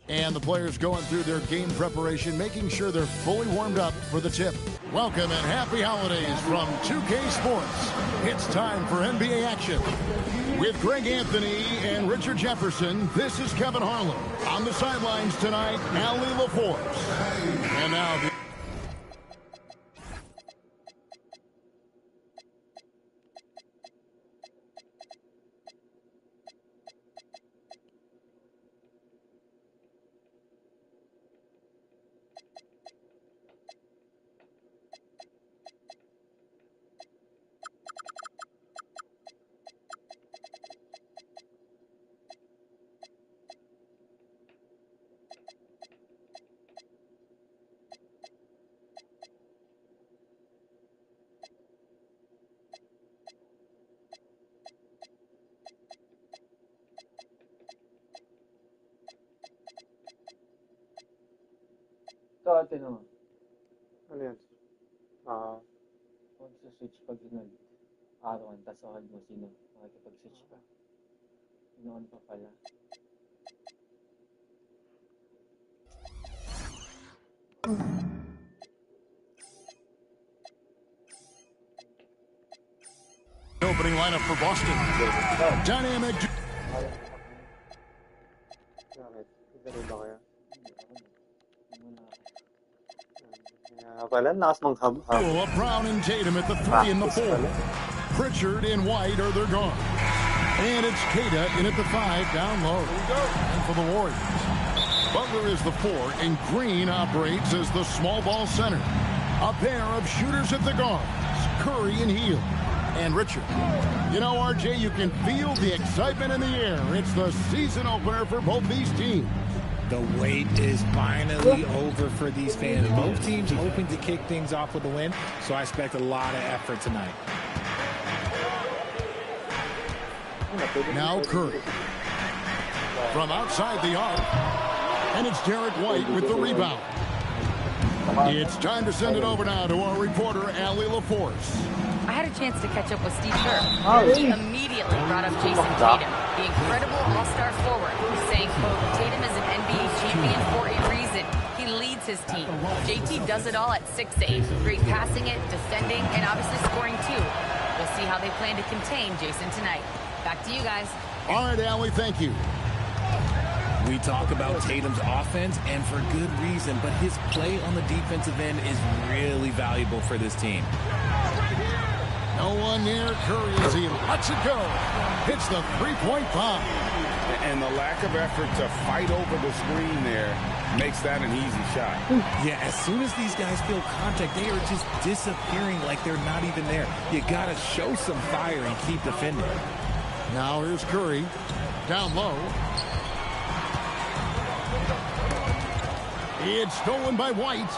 And the players going through their game preparation, making sure they're fully warmed up for the tip. Welcome and happy holidays from 2K Sports. It's time for NBA action. With Greg Anthony and Richard Jefferson, this is Kevin Harlan. On the sidelines tonight, Ali LaForce. And now... Ito, ate naman. Ano yan? Mag-switch pag nag-arawan, tapos akad mo sino, makikipag-switch ka. Noon pa pala. Opening lineup for Boston. Dynamic. Brown and Tatum at the 3 and the 4. Pritchard and White are their guards. And it's Kata in at the 5 down low. And for the Warriors, Butler is the 4 and Green operates as the small ball center. A pair of shooters at the guards, Curry and Hield. And Richard, you know, RJ, you can feel the excitement in the air. It's the season opener for both these teams. The wait is finally over for these fans. Both teams hoping to kick things off with a win, so I expect a lot of effort tonight. Now Curry. From outside the arc. And it's Derek White with the rebound. It's time to send it over now to our reporter, Ali LaForce. I had a chance to catch up with Steve Kerr. He immediately brought up Jason Tatum, the incredible all-star forward, saying, quote, Tatum is an NBA champion for a reason. He leads his team. JT does it all at 6'8", great passing it, defending, and obviously scoring too. We'll see how they plan to contain Jason tonight. Back to you guys. All right, Ali, thank you. We talk about Tatum's offense, and for good reason, but his play on the defensive end is really valuable for this team. No one near Curry as he lets it go. Hits the three-point bomb. And the lack of effort to fight over the screen there makes that an easy shot. Yeah, as soon as these guys feel contact, they are just disappearing like they're not even there. You got to show some fire and keep defending. Now here's Curry. Down low. It's stolen by White.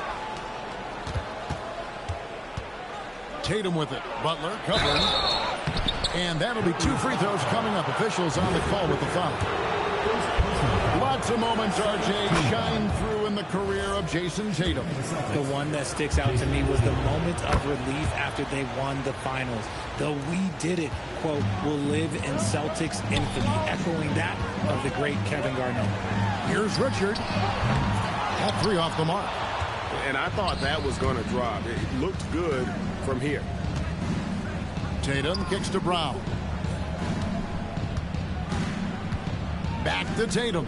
Tatum with it. Butler covering. And that'll be 2 free throws coming up. Officials on the call with the foul. Lots of moments, RJ, shine through in the career of Jason Tatum. The one that sticks out to me was the moment of relief after they won the finals. The "we did it" quote will live in Celtics infamy, echoing that of the great Kevin Garnett. Here's Richard. That 3 off the mark. And I thought that was going to drop. It looked good from here. Tatum kicks to Brown. Back to Tatum.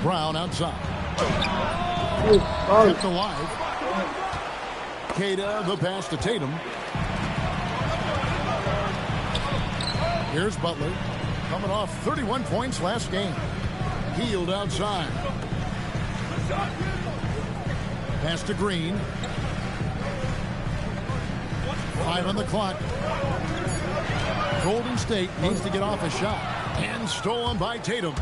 Brown outside. Kept alive. Kata, the pass to Tatum. Here's Butler. Coming off 31 points last game. Hield outside. Pass to Green. 5 on the clock. Golden State needs to get off a shot. And stolen by Tatum.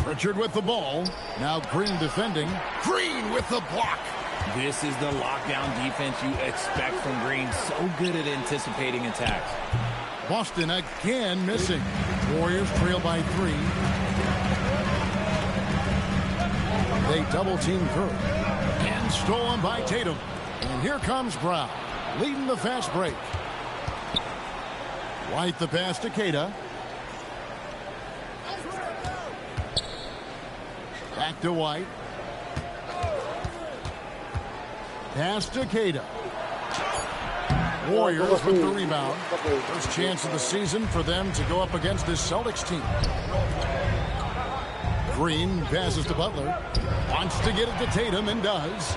Pritchard with the ball. Now Green defending. Green with the block. This is the lockdown defense you expect from Green. So good at anticipating attacks. Boston again missing. Warriors trail by 3. They double team Curry. And stolen by Tatum. And here comes Brown, leading the fast break. White the pass to Keita. Back to White. Pass to Keita. Warriors with the rebound. First chance of the season for them to go up against this Celtics team. Green passes to Butler. Wants to get it to Tatum and does.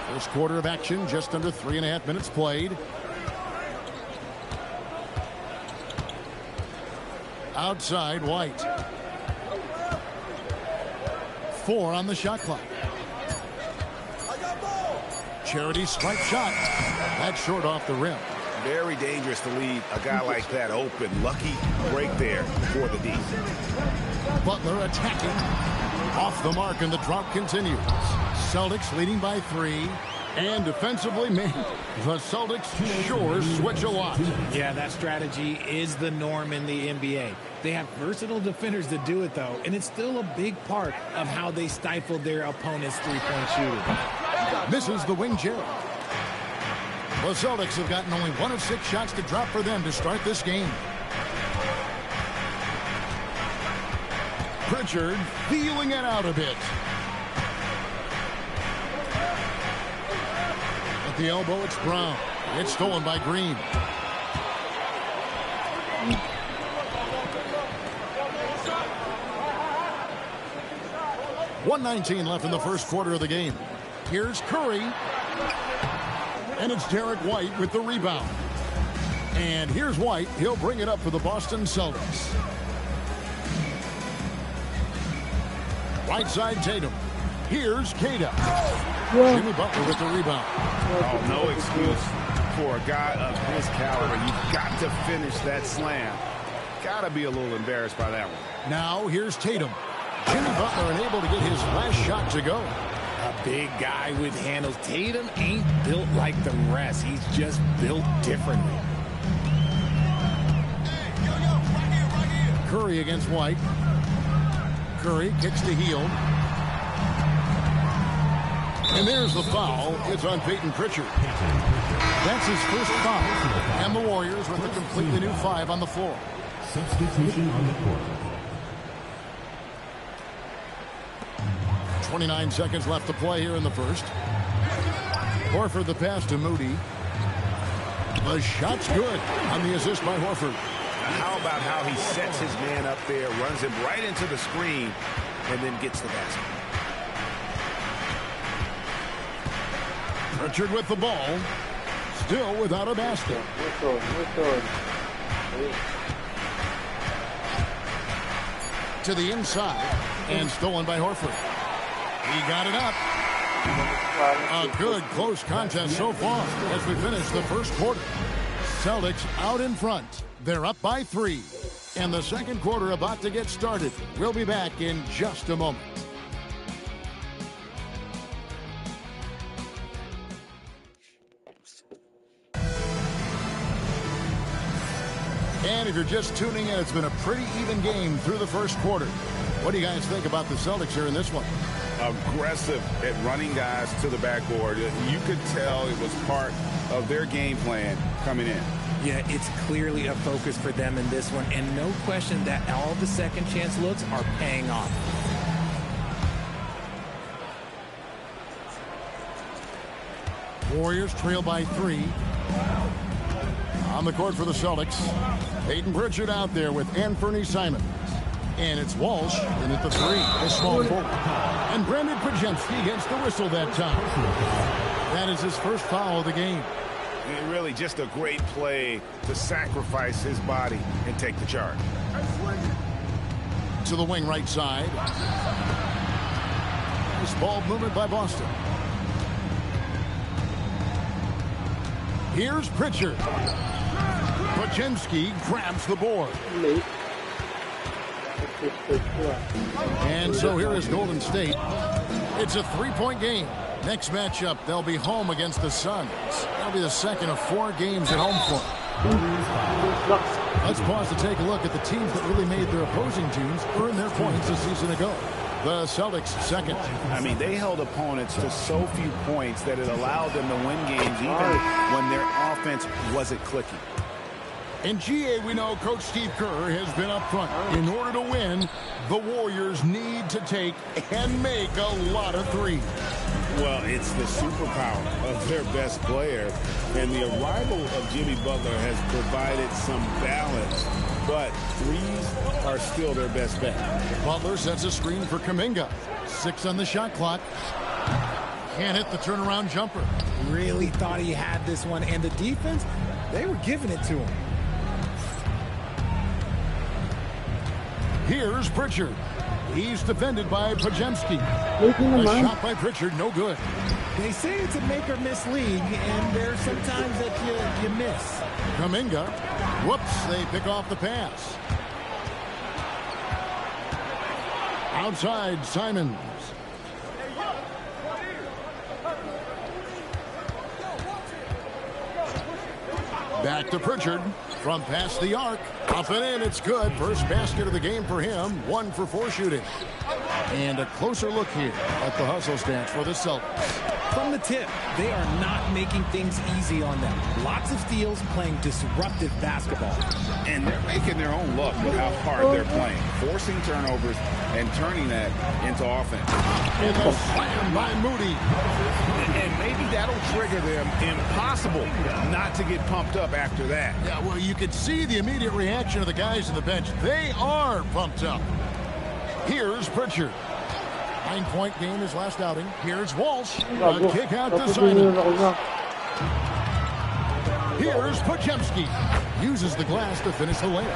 First quarter of action, just under 3.5 minutes played. Outside, White. 4 on the shot clock. Charity strike shot. That's short off the rim. Very dangerous to leave a guy like that open. Lucky break there for the D. Butler attacking. Off the mark, and the drought continues. Celtics leading by 3. And defensively, man, the Celtics sure switch a lot. Yeah, that strategy is the norm in the NBA. They have versatile defenders to do it, though, and it's still a big part of how they stifle their opponent's three-point shooting. Misses the wing chair. The Celtics have gotten only 1 of 6 shots to drop for them to start this game. Pritchard feeling it out a bit. At the elbow, it's Brown. It's stolen by Green. .119 left in the first quarter of the game. Here's Curry. And it's Derek White with the rebound. And here's White. He'll bring it up for the Boston Celtics. Right side, Tatum. Here's Keita. Jimmy Butler with the rebound. Oh, no excuse for a guy of his caliber. You've got to finish that slam. Got to be a little embarrassed by that one. Now here's Tatum. Jimmy Butler unable to get his last shot to go. A big guy with handles. Tatum ain't built like the rest. He's just built differently. Curry against White. Curry kicks to Hield. And there's the foul. It's on Peyton Pritchard. That's his first foul. And the Warriors with a completely new 5 on the floor. Substitution on the court. 29 seconds left to play here in the first. Horford the pass to Moody. The shot's good on the assist by Horford. How about how he sets his man up there, runs him right into the screen, and then gets the basket. Pritchard with the ball. Still without a basket. To the inside. And stolen by Horford. He got it up. A good close contest so far as we finish the first quarter. Celtics out in front. They're up by 3. And the second quarter about to get started. We'll be back in just a moment. And if you're just tuning in, it's been a pretty even game through the first quarter. What do you guys think about the Celtics here in this one? Aggressive at running guys to the backboard. You could tell it was part of their game plan coming in. Yeah, it's clearly a focus for them in this one, and no question that all the second chance looks are paying off. Warriors trail by 3. On the court for the Celtics, Peyton Pritchard out there with Anthony Simons. And it's Walsh in at the 3, the small forward. And Brandon Pajemski gets the whistle that time. That is his first foul of the game. And really just a great play to sacrifice his body and take the charge. To the wing right side. This ball movement by Boston. Here's Pritchard. Pajemski grabs the board. And so here is Golden State. It's a 3-point game. Next matchup, they'll be home against the Suns. That'll be the second of 4 games at home for them. Let's pause to take a look at the teams that really made their opposing teams earn their points a season ago. the Celtics' second. I mean, they held opponents to so few points that it allowed them to win games even when their offense wasn't clicking. In GA, we know Coach Steve Kerr has been up front. In order to win, the Warriors need to take and make a lot of threes. Well, it's the superpower of their best player, and the arrival of Jimmy Butler has provided some balance, but threes are still their best bet. Butler sets a screen for Kuminga. 6 on the shot clock. Can't hit the turnaround jumper. Really thought he had this one, and the defense, they were giving it to him. Here's Pritchard. He's defended by Pajemski. A shot by Pritchard, no good. They say it's a make-or-miss league, and there's sometimes that you miss. Kuminga. Whoops, they pick off the pass. Outside, Simons. Back to Pritchard. From past the arc. Up and in, it's good. First basket of the game for him. 1 for 4 shooting. And a closer look here at the hustle stance for the Celtics. From the tip, they are not making things easy on them. Lots of steals, playing disruptive basketball. And they're making their own luck with how hard they're playing, forcing turnovers and turning that into offense. And a slam by Moody. And maybe that'll trigger them. Impossible not to get pumped up after that. Yeah, well, you could see the immediate reaction of the guys on the bench. They are pumped up. Here's Pritchard. 9-point game his last outing. Here's Walsh. A kick out to Simon. Here's Pajemski. Uses the glass to finish the layup.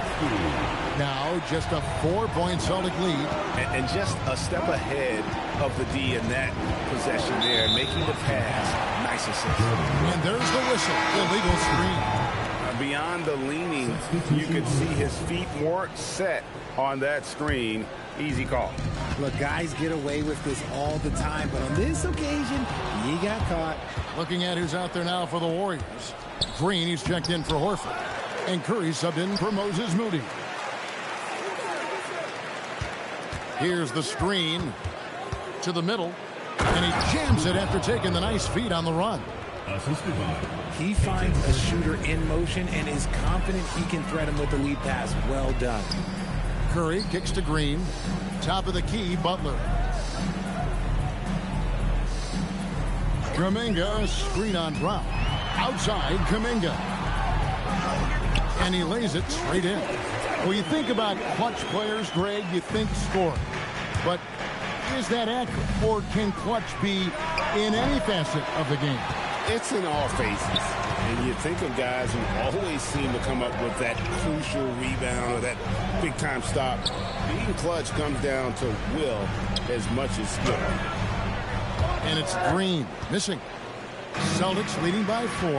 Now just a 4-point Celtic lead. And just a step ahead of the D in that possession there, making the pass. Nice assist. And there's the whistle. Illegal screen. Beyond the leaning, you could see his feet weren't set on that screen. Easy call. Look, guys get away with this all the time, but on this occasion, he got caught. Looking at who's out there now for the Warriors. Green, he's checked in for Horford. And Curry subbed in for Moses Moody. Here's the screen to the middle. And he jams it after taking the nice feed on the run. He finds a shooter in motion and is confident he can threat him with the lead pass. Well done. Curry kicks to Green. Top of the key, Butler. Kuminga, screen on Brown. Outside, Kuminga. And he lays it straight in. When you think about clutch players, Greg, you think score. But is that accurate? Or can clutch be in any facet of the game? It's in all phases. And you think of guys who always seem to come up with that crucial rebound or that big-time stop. Being clutch comes down to will as much as skill. And it's Green missing. Celtics leading by 4.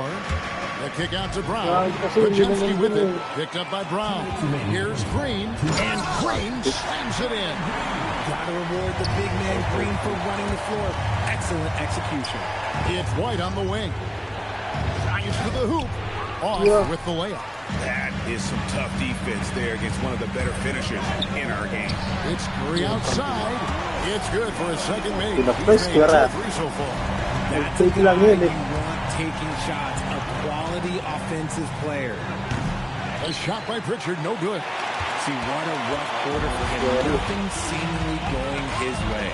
The kick out to Brown. Pajemski with it. Picked up by Brown. Here's Green. And Green slams it in. Gotta reward the big man Green for running the floor. Excellent execution. It's White on the wing. Giants to the hoop. Off with the layup. That is some tough defense there against one of the better finishers in our game. It's Curry outside. It's good for a second make. He's made 2 3 so far. That's a guy you want taking shots. A quality offensive player. A shot by Pritchard, no good. See, what a rough quarter for him. Nothing seemingly going his way.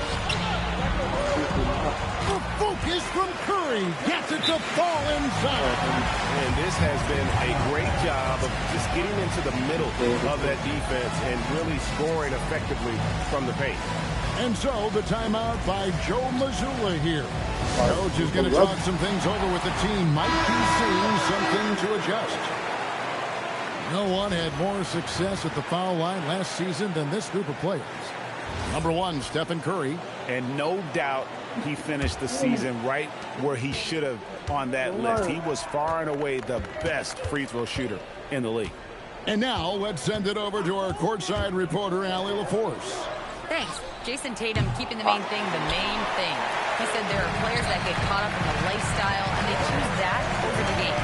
The focus from Curry. Gets it to fall inside. And this has been a great job of just getting into the middle of that defense and really scoring effectively from the paint. And so the timeout by Joe Mazzulla here. Coach is going to talk some things over with the team. Might be seeing something to adjust. No one had more success at the foul line last season than this group of players. Number 1, Stephen Curry. And no doubt he finished the season right where he should have on that list. He was far and away the best free throw shooter in the league. And now let's send it over to our courtside reporter, Allie LaForce. Thanks. Jason Tatum keeping the main thing the main thing. He said there are players that get caught up in the lifestyle and they choose that over the game.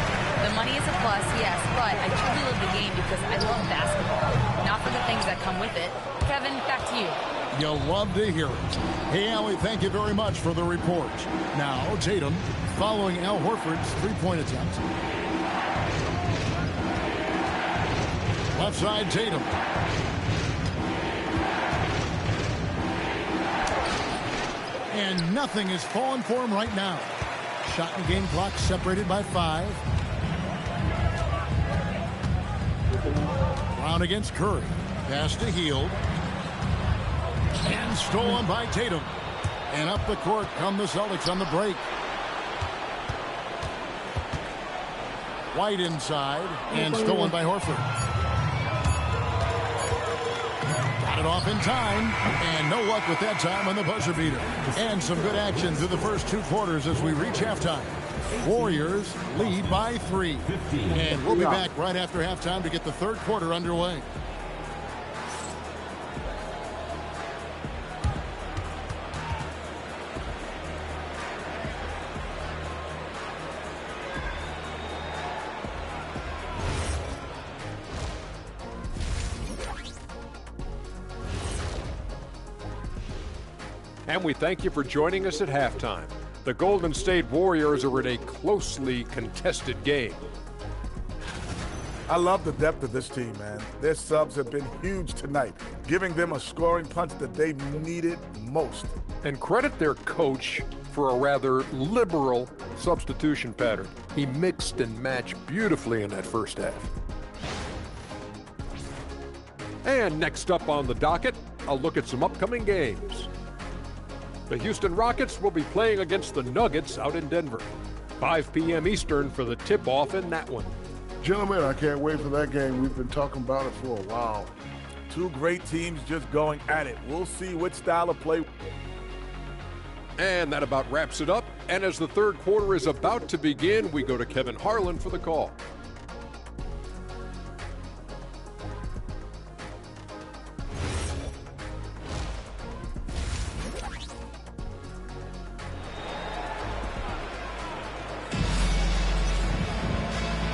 The money is a plus, yes, but I truly love the game because I love basketball, not for the things that come with it. Kevin, back to you. You'll love to hear it. Hey, Allie, thank you very much for the report. Now, Tatum following Al Horford's three-point attempt. Left side, Tatum. And nothing is falling for him right now. Shot and game clock separated by 5. Brown against Curry. Pass to Hield. And stolen by Tatum. And up the court come the Celtics on the break. White inside. And stolen by Horford. Got it off in time. And no luck with that time on the buzzer beater. And some good action through the first 2 quarters as we reach halftime. Warriors lead by 3. And we'll be back right after halftime to get the third quarter underway. And we thank you for joining us at halftime. The Golden State Warriors are in a closely contested game. I love the depth of this team, man. Their subs have been huge tonight, giving them a scoring punch that they needed most. And credit their coach for a rather liberal substitution pattern. He mixed and matched beautifully in that first half. And next up on the docket, a look at some upcoming games. The Houston Rockets will be playing against the Nuggets out in Denver. 5 p.m. Eastern for the tip-off in that one. Gentlemen, I can't wait for that game. We've been talking about it for a while. 2 great teams just going at it. We'll see which style of play. And that about wraps it up. And as the third quarter is about to begin, we go to Kevin Harlan for the call.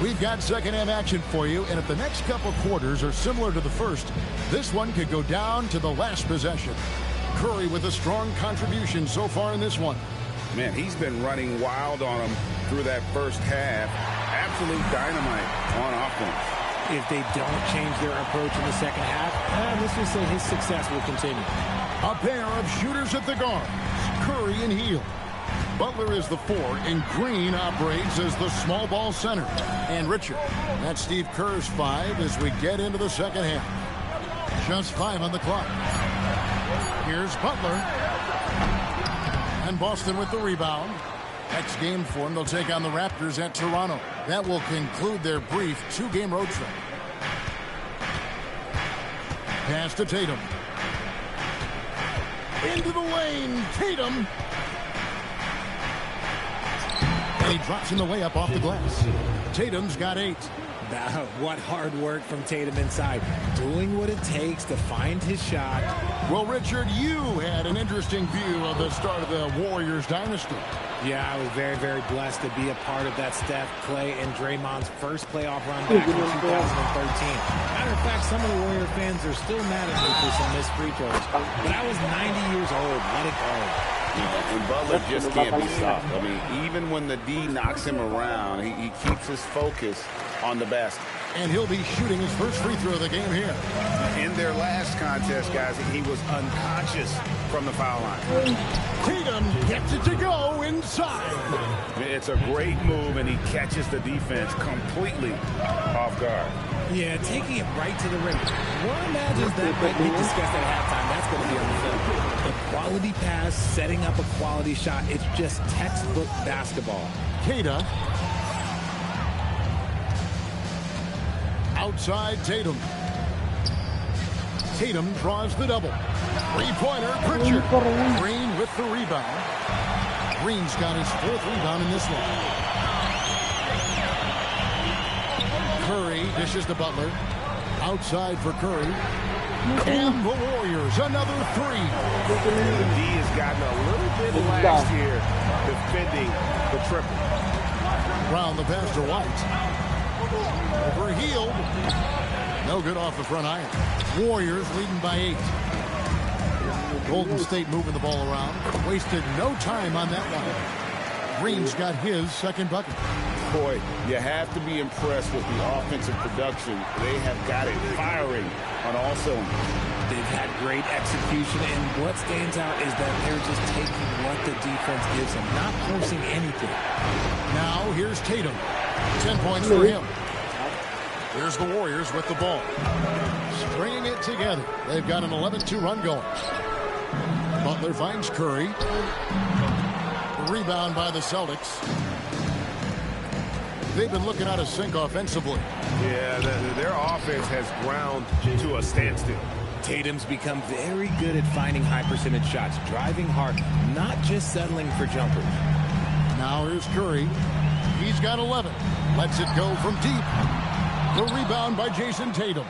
We've got second-half action for you, and if the next couple quarters are similar to the first, this one could go down to the last possession. Curry with a strong contribution so far in this one. Man, he's been running wild on him through that first half. Absolute dynamite on offense. If they don't change their approach in the second half, let's just say his success will continue. A pair of shooters at the guards, Curry and Hield. Butler is the 4, and Green operates as the small ball center. And Richard, that's Steve Kerr's 5 as we get into the second half. Just 5 on the clock. Here's Butler. And Boston with the rebound. Next game for them, they'll take on the Raptors at Toronto. That will conclude their brief 2-game road trip. Pass to Tatum. Into the lane, Tatum. And he drops in the way up off the glass. Tatum's got 8. What hard work from Tatum inside. Doing what it takes to find his shot. Well, Richard, you had an interesting view of the start of the Warriors dynasty. Yeah, I was very, very blessed to be a part of that Steph, Clay, and Draymond's first playoff run back in 2013. Matter of fact, some of the Warrior fans are still mad at me for some missed free throws. But I was 90 years old. Let it go. And Butler just can't be stopped. I mean, even when the D knocks him around, he keeps his focus on the basket. And he'll be shooting his first free throw of the game here. In their last contest, guys, he was unconscious from the foul line. Tatum gets it to go inside. It's a great move, and he catches the defense completely off guard. Yeah, taking it right to the rim. One imagines that might be discussed at halftime. That's going to be on the film. A quality pass, setting up a quality shot. It's just textbook basketball. Keita. Outside Tatum. Tatum draws the double. Three-pointer, Pritchard. Green with the rebound. Green's got his 4th rebound in this one. Curry dishes to Butler. Outside for Curry. And the Warriors, another 3. The D has gotten a little bit lax here defending the triple. Brown the pass to White. Over Hield. No good off the front iron. Warriors leading by 8. Golden State moving the ball around. Wasted no time on that one. Green's got his second bucket. Boy, you have to be impressed with the offensive production. They have got it firing on all cylinders. They've had great execution, and what stands out is that they're just taking what the defense gives them, not forcing anything. Now here's Tatum. 10 points for him. Here's the Warriors with the ball. Stringing it together. They've got an 11-2 run going. Butler finds Curry. Rebound by the Celtics. They've been looking out of sync offensively. Yeah, their offense has ground to a standstill. Tatum's become very good at finding high percentage shots, driving hard, not just settling for jumpers. Now here's Curry. He's got 11. Lets it go from deep. The rebound by Jason Tatum.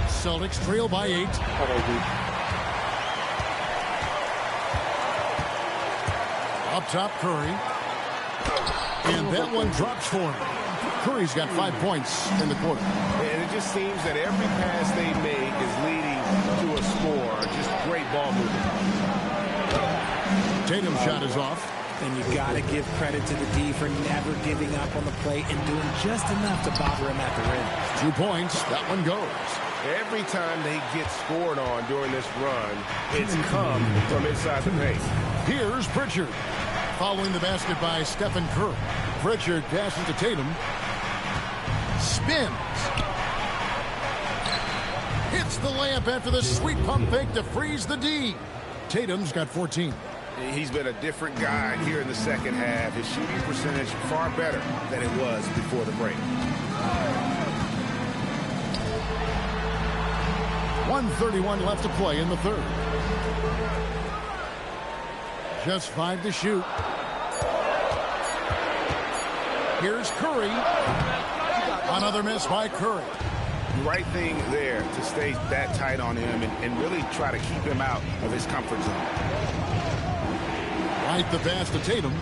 Celtics trail by 8. Up top, Curry. And that one drops for him. Curry's got 5 points in the quarter. And it just seems that every pass they make is leading to a score. Just great ball movement. Tatum's shot is off. And you got to give credit to the D for never giving up on the play and doing just enough to bother him at the rim. 2 points. That one goes. Every time they get scored on during this run, it's come from inside the paint. Here's Pritchard. Following the basket by Stephen Curry. Pritchard passes to Tatum. Spins. Hits the layup after the sweet pump fake to freeze the D. Tatum's got 14. He's been a different guy here in the second half. His shooting percentage far better than it was before the break. 1:31 left to play in the third. Just 5 to shoot. Here's Curry. Another miss by Curry. Right thing there to stay that tight on him and really try to keep him out of his comfort zone. Right the pass to Tatum.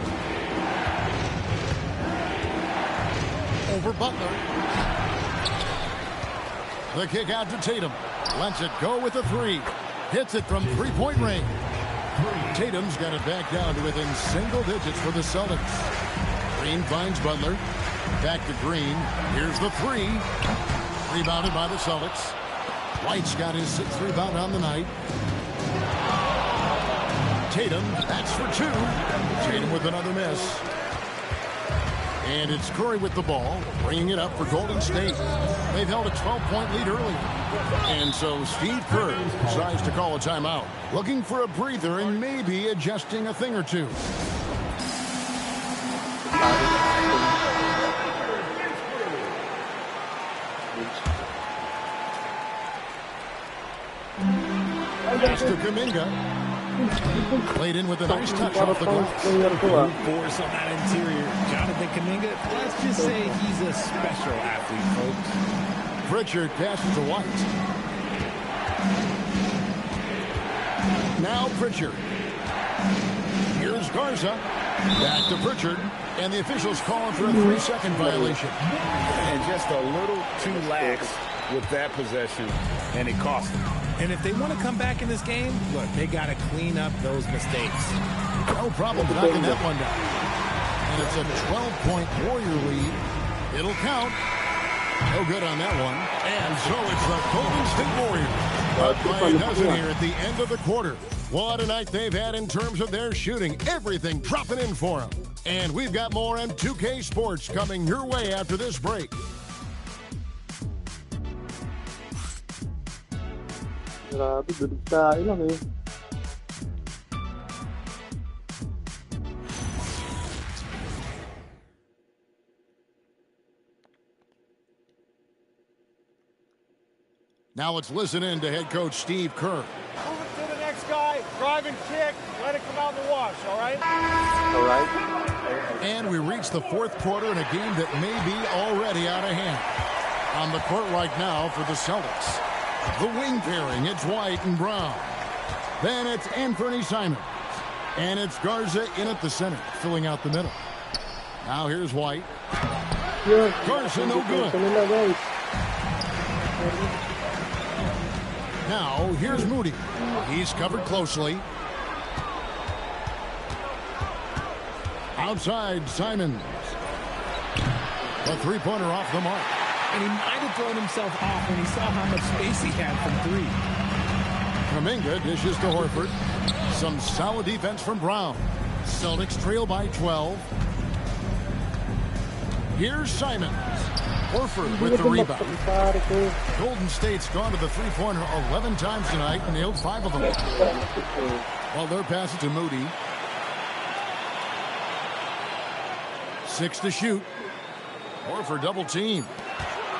Over Butler. The kick out to Tatum. Lets it go with a 3. Hits it from three-point range. Tatum's got it back down to within single digits for the Celtics. Green finds Butler. Back to Green. Here's the 3. Rebounded by the Celtics. White's got his 6th rebound on the night. Tatum, that's for 2. Tatum with another miss. And it's Curry with the ball, bringing it up for Golden State. They've held a 12-point lead early. And so Steve Kerr decides to call a timeout, looking for a breather and maybe adjusting a thing or two. Pass to Kuminga. Played in with a nice touch off the glass. Force on that interior. Jonathan Kuminga, let's just say he's a special athlete, folks. Pritchard passes to White. Now Pritchard. Here's Garza. Back to Pritchard. And the officials calling for a 3-second violation. And just a little too lax with that possession, and it cost them. And if they want to come back in this game, look, they got to clean up those mistakes. No problem knocking that one down. And it's a 12-point Warrior lead. It'll count. No good on that one. And so it's the Golden State Warriors. Up by a dozen here at the end of the quarter. What a night they've had in terms of their shooting. Everything dropping in for them. And we've got more M2K Sports coming your way after this break. Grabe, dudog tayo lang eh. Now let's listen in to head coach Steve Kerr. Move it to the next guy, drive and kick, let it come out in the wash, all right? All right. And we reach the fourth quarter in a game that may be already out of hand. On the court right now for the Celtics. The wing pairing, it's White and Brown. Then it's Anthony Simons. And it's Garza in at the center, filling out the middle. Now here's White. Garza no good. Now, here's Moody. He's covered closely. Outside, Simons. A three-pointer off the mark. And he might have thrown himself off when he saw how much space he had from three. Kuminga dishes to Horford. Some solid defense from Brown. Celtics trail by 12. Here's Simons. Horford with the rebound. Golden State's gone to the three-pointer 11 times tonight and nailed 5 of them. Well, their pass it to Moody. 6 to shoot. Horford double team.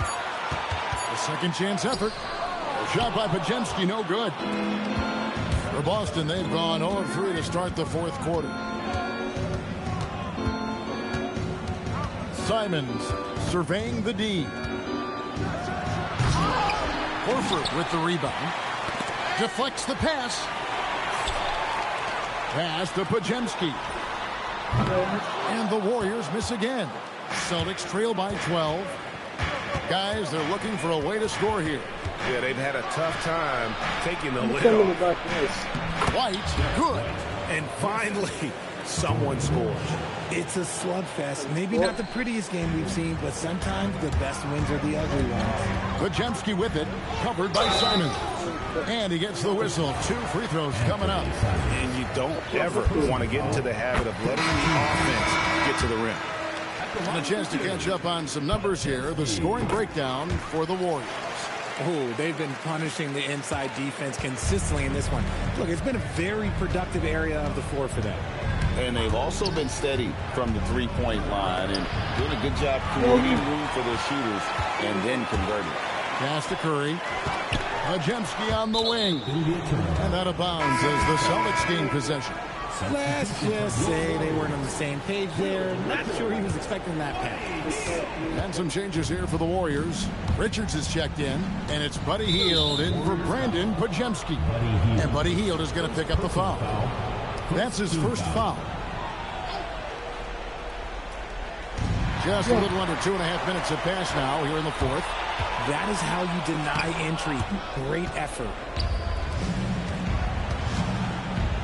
A second chance effort. A shot by Podziemski, no good. For Boston, they've gone 0-3 to start the fourth quarter. Simons surveying the D. Horford with the rebound. Deflects the pass. Pass to Podziemski. And the Warriors miss again. Celtics trail by 12. Guys, they're looking for a way to score here. Yeah, they've had a tough time taking the lid off. White, good. And finally, someone scores. It's a slugfest. Maybe not the prettiest game we've seen, but sometimes the best wins are the ugly ones. Podziemski with it, covered by Simons. And he gets the whistle. 2 free throws coming up. And you don't ever want to get into the habit of letting the offense get to the rim. And a chance to catch up on some numbers here. The scoring breakdown for the Warriors. Oh, they've been punishing the inside defense consistently in this one. Look, it's been a very productive area of the floor for them. And they've also been steady from the three-point line and doing a good job creating room for their shooters and then converting. Pass to Curry. Podziemski on the wing. And out of bounds as the Celtics gain possession. Let's just say they weren't on the same page there. Not sure he was expecting that pass. And some changes here for the Warriors. Richards is checked in, and it's Buddy Hield in for Brandon Podziemski. And Buddy Hield is going to pick up the foul. That's his first foul. Just a little under 2.5 minutes have passed now here in the fourth. That is how you deny entry. Great effort.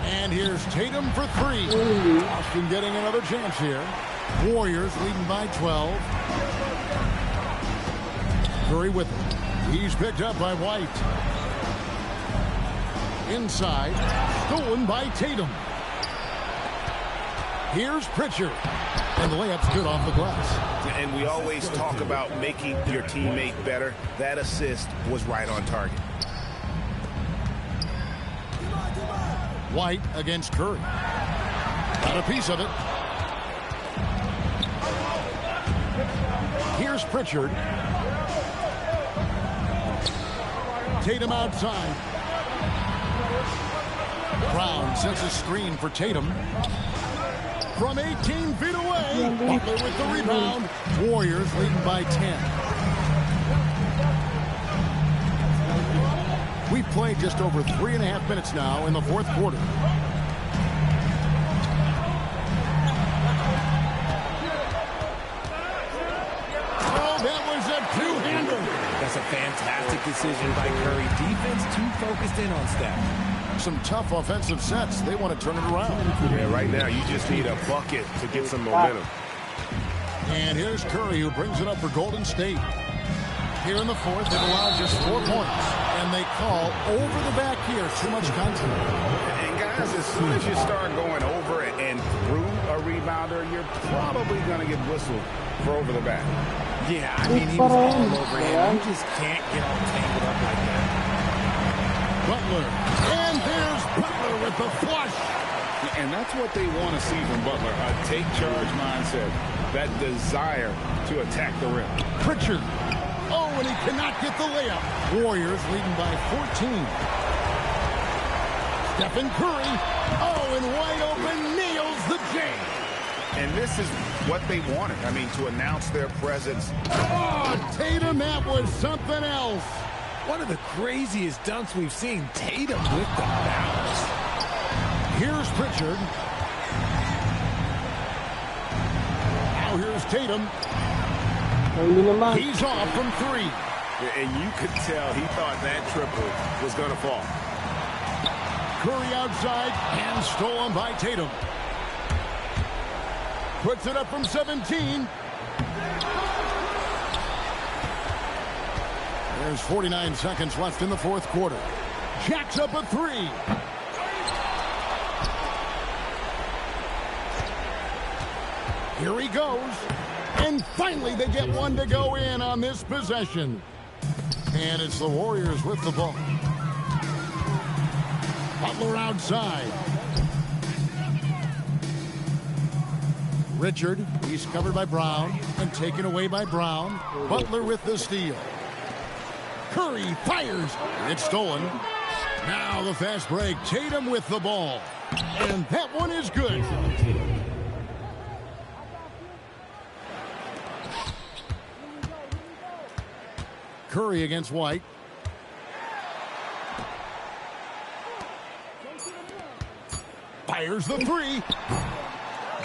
And here's Tatum for 3. Boston getting another chance here. Warriors leading by 12. Curry with it. He's picked up by White. Inside. Stolen by Tatum. Here's Pritchard. And the layup's good off the glass. And we always talk about making your teammate better. That assist was right on target. White against Curry. Got a piece of it. Here's Pritchard. Tatum outside. Brown sets a screen for Tatum. From 18 feet away, Butler with the rebound. Warriors leading by 10. We've played just over 3.5 minutes now in the fourth quarter. Oh, that was a two-hander. That's a fantastic decision by Curry. Defense too focused in on Steph. Some tough offensive sets. They want to turn it around. Yeah, right now you just need a bucket to get some momentum. And here's Curry who brings it up for Golden State. Here in the fourth, they've allowed just 4 points. And they call over the back here. Too much contact. And guys, as soon as you start going over and through a rebounder, you're probably going to get whistled for over the back. Yeah, I mean, he was all over him. You just can't get all tangled up like that. Butler. And there's Butler with the flush. And that's what they want to see from Butler. A take charge mindset. That desire to attack the rim. Pritchard. Oh, and he cannot get the layup. Warriors leading by 14. Stephen Curry. Oh, and wide open nails the J. And this is what they wanted. I mean, to announce their presence. Oh, Tatum, that was something else. One of the craziest dunks we've seen. Tatum with the bounce. Here's Pritchard. Now here's Tatum. He's off from 3. And you could tell he thought that triple was going to fall. Curry outside and stolen by Tatum. Puts it up from 17. There's 49 seconds left in the fourth quarter. Jacks up a three. Here he goes. And finally they get one to go in on this possession. And it's the Warriors with the ball. Butler outside. Richard, he's covered by Brown and taken away by Brown. Butler with the steal. Curry fires. It's stolen. Now the fast break. Tatum with the ball. And that one is good. Curry against White. Fires the three.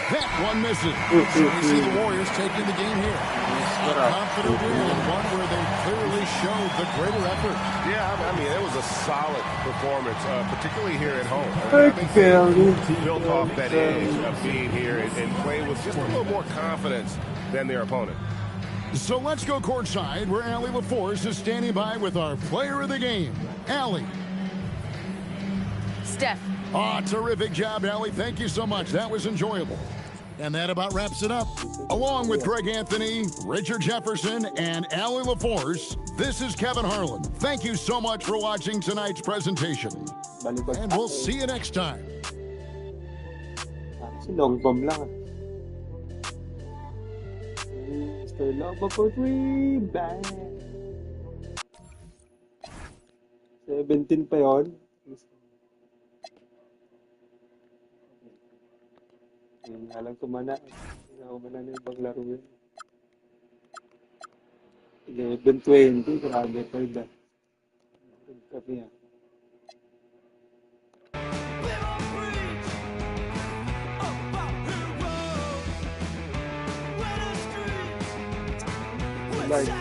That one misses. So we see the Warriors taking the game here. Confident win, one where they clearly showed the greater effort. Yeah, I mean, it was a solid performance, particularly here at home. I think they built off that edge of being here and playing with just a little more confidence than their opponent. So let's go courtside where Allie LaForce is standing by with our player of the game. Allie. Steph. Oh, terrific job, Allie. Thank you so much. That was enjoyable. And that about wraps it up. Along with Greg Anthony, Richard Jefferson, and Allie LaForce, this is Kevin Harlan. Thank you so much for watching tonight's presentation. And we'll see you next time. Long lang. Mr. Love for three. Bang. 17 pa yun. Yung alam ko mana. Hindi ako mana na ibang laro yun. 11-20. Grabe pa yun. Kami yan. Like.